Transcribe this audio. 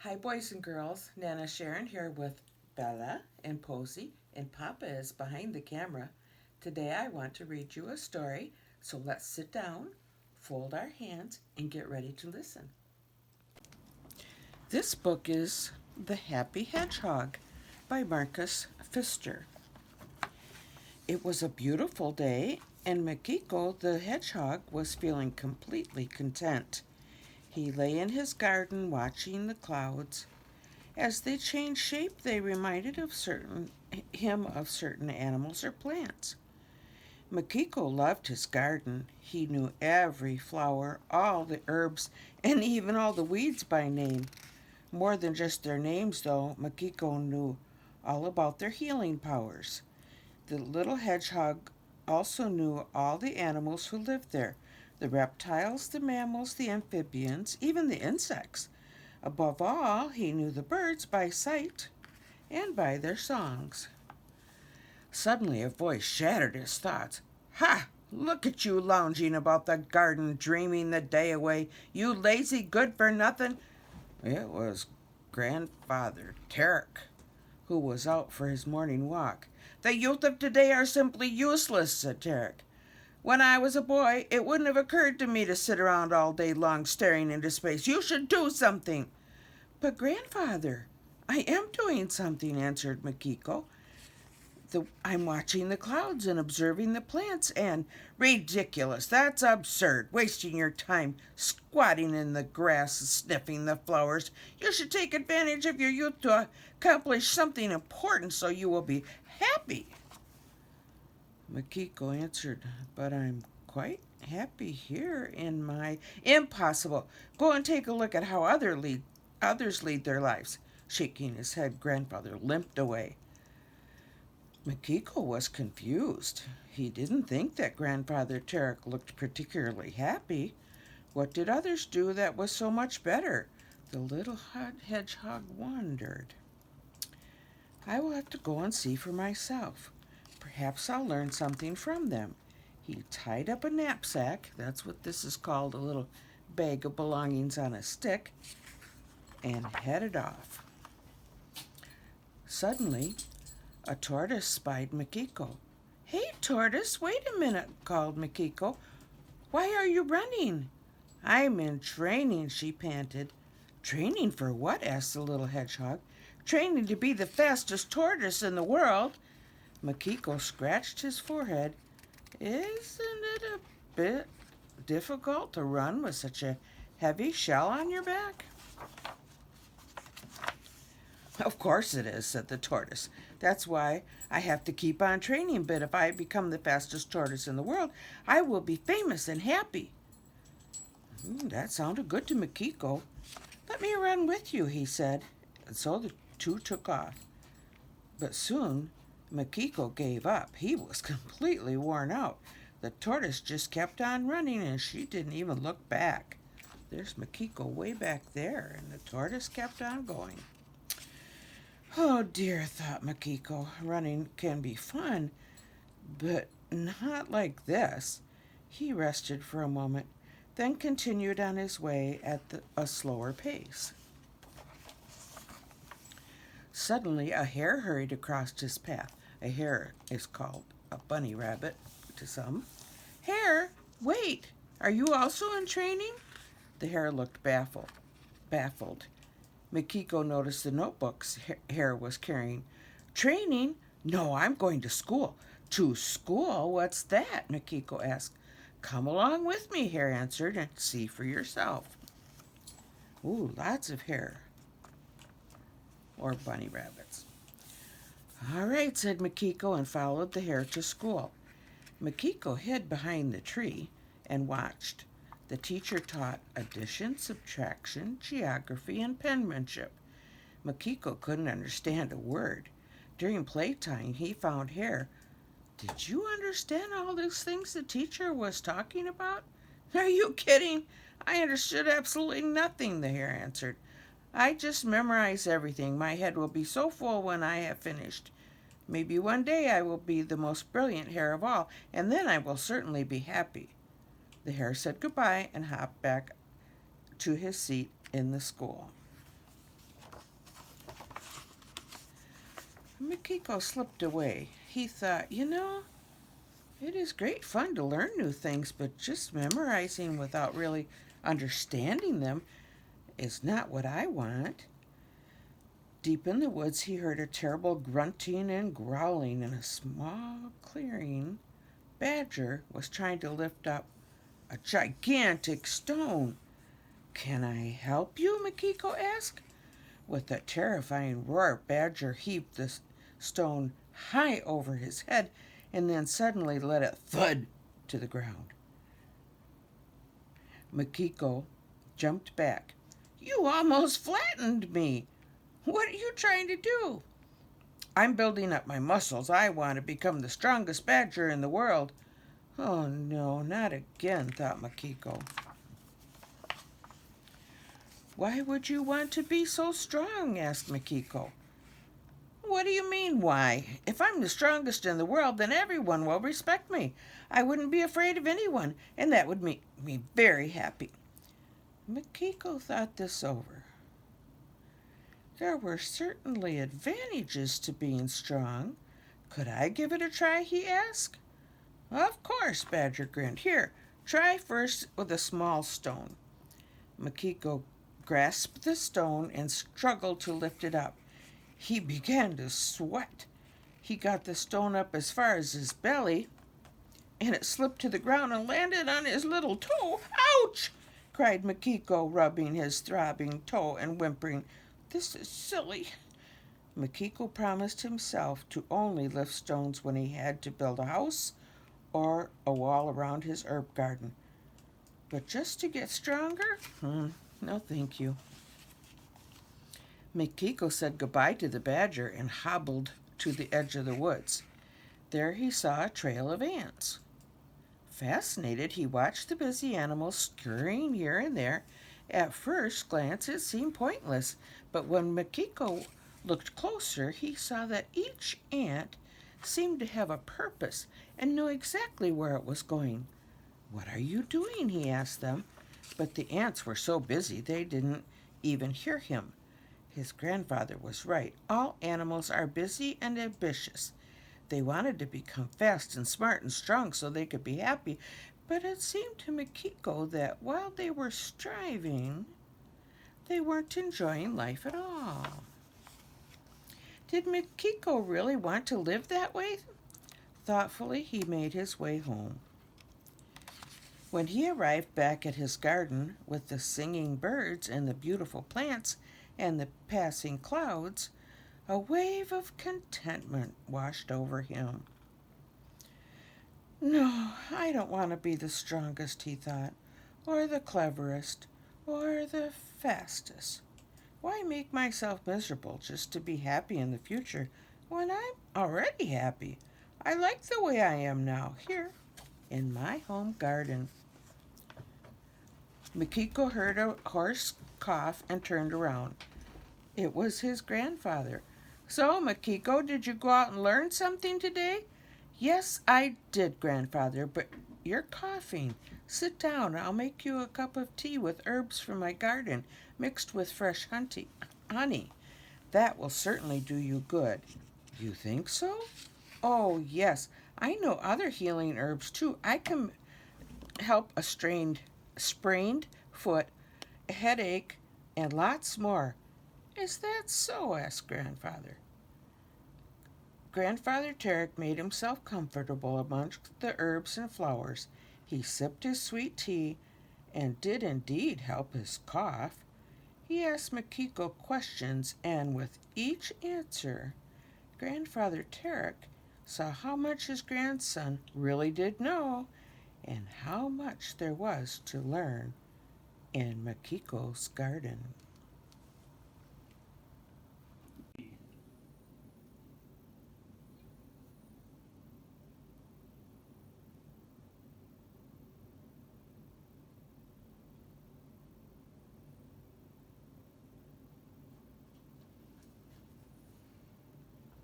Hi, boys and girls. Nana Sharon here with Bella and Posey, and Papa is behind the camera. Today I want to read you a story, so let's sit down, fold our hands, and get ready to listen. This book is The Happy Hedgehog by Marcus Pfister. It was a beautiful day, and Makiko the hedgehog was feeling completely content. He lay in his garden watching the clouds. As they changed shape, they reminded him of certain animals or plants. Makiko loved his garden. He knew every flower, all the herbs, and even all the weeds by name. More than just their names, though, Makiko knew all about their healing powers. The little hedgehog also knew all the animals who lived there, the reptiles, the mammals, the amphibians, even the insects. Above all, he knew the birds by sight and by their songs. Suddenly a voice shattered his thoughts. Ha! Look at you lounging about the garden, dreaming the day away, you lazy good for nothing. It was Grandfather Tarek, who was out for his morning walk. The youth of today are simply useless, said Tarek. When I was a boy, it wouldn't have occurred to me to sit around all day long staring into space. You should do something. But, Grandfather, I am doing something, answered Makiko. I'm watching the clouds and observing the plants, and ridiculous. That's absurd. Wasting your time squatting in the grass and sniffing the flowers. You should take advantage of your youth to accomplish something important so you will be happy. Makiko answered, but I'm quite happy here in my... Impossible. Go and take a look at how others lead their lives. Shaking his head, Grandfather limped away. Makiko was confused. He didn't think that Grandfather Tarek looked particularly happy. What did others do that was so much better? The little hedgehog wondered. I will have to go and see for myself. Perhaps I'll learn something from them. He tied up a knapsack, that's what this is called, a little bag of belongings on a stick, and headed off. Suddenly, a tortoise spied Makiko. Hey, Tortoise, wait a minute, called Makiko. Why are you running? I'm in training, she panted. Training for what? Asked the little hedgehog. Training to be the fastest tortoise in the world. Makiko scratched his forehead. Isn't it a bit difficult to run with such a heavy shell on your back? Of course it is, said the tortoise. That's why I have to keep on training, but if I become the fastest tortoise in the world, I will be famous and happy. That sounded good to Makiko. Let me run with you, he said, and so the two took off. But soon Makiko gave up. He was completely worn out. The tortoise just kept on running, and she didn't even look back. There's Makiko way back there, and the tortoise kept on going. Oh dear, thought Makiko, running can be fun, but not like this. He rested for a moment, then continued on his way at a slower pace. Suddenly, a hare hurried across his path. A hare is called a bunny rabbit to some. Hare, wait! Are you also in training? The hare looked baffled. Makiko noticed the notebooks Hare was carrying. Training? No, I'm going to school. To school? What's that? Makiko asked. Come along with me, Hare answered, and see for yourself. Ooh, lots of hare. Or bunny rabbits. All right, said Makiko, and followed the hare to school. Makiko hid behind the tree and watched. The teacher taught addition, subtraction, geography, and penmanship. Makiko couldn't understand a word. During playtime, he found Hare. Did you understand all those things the teacher was talking about? Are you kidding? I understood absolutely nothing, the hare answered. I just memorize everything. My head will be so full when I have finished. Maybe one day I will be the most brilliant hare of all, and then I will certainly be happy. The hare said goodbye and hopped back to his seat in the school. Makiko slipped away. He thought, it is great fun to learn new things, but just memorizing without really understanding them is not what I want. Deep in the woods, he heard a terrible grunting and growling in a small clearing. Badger was trying to lift up a gigantic stone. Can I help you? Makiko asked. With a terrifying roar, Badger heaved the stone high over his head and then suddenly let it thud to the ground. Makiko jumped back. You almost flattened me. What are you trying to do? I'm building up my muscles. I want to become the strongest badger in the world. Oh no, not again, thought Makiko. Why would you want to be so strong? Asked Makiko. What do you mean, why? If I'm the strongest in the world, then everyone will respect me. I wouldn't be afraid of anyone, and that would make me very happy. Makiko thought this over. There were certainly advantages to being strong. Could I give it a try? He asked. Of course, Badger grinned. Here, try first with a small stone. Makiko grasped the stone and struggled to lift it up. He began to sweat. He got the stone up as far as his belly, and it slipped to the ground and landed on his little toe. Ouch! Cried Makiko, rubbing his throbbing toe and whimpering. This is silly. Makiko promised himself to only lift stones when he had to build a house or a wall around his herb garden. But just to get stronger? No, thank you. Makiko said goodbye to the badger and hobbled to the edge of the woods. There he saw a trail of ants. Fascinated, he watched the busy animals scurrying here and there. At first glance, it seemed pointless, but when Makiko looked closer, he saw that each ant seemed to have a purpose and knew exactly where it was going. What are you doing? He asked them, but the ants were so busy they didn't even hear him. His grandfather was right. All animals are busy and ambitious. They wanted to become fast and smart and strong so they could be happy, but it seemed to Makiko that while they were striving, they weren't enjoying life at all. Did Makiko really want to live that way? Thoughtfully, he made his way home. When he arrived back at his garden with the singing birds and the beautiful plants and the passing clouds, a wave of contentment washed over him. No, I don't want to be the strongest, he thought, or the cleverest, or the fastest. Why make myself miserable just to be happy in the future when I'm already happy? I like the way I am now, here in my home garden. Makiko heard a hoarse cough and turned around. It was his grandfather. So, Makiko, did you go out and learn something today? Yes, I did, Grandfather, but you're coughing. Sit down. I'll make you a cup of tea with herbs from my garden, mixed with fresh honey. That will certainly do you good. You think so? Oh, yes. I know other healing herbs, too. I can help a sprained foot, a headache, and lots more. Is that so? Asked Grandfather. Grandfather Tarek made himself comfortable amongst the herbs and flowers. He sipped his sweet tea and did indeed help his cough. He asked Makiko questions, and with each answer, Grandfather Tarek saw how much his grandson really did know and how much there was to learn in Makiko's garden.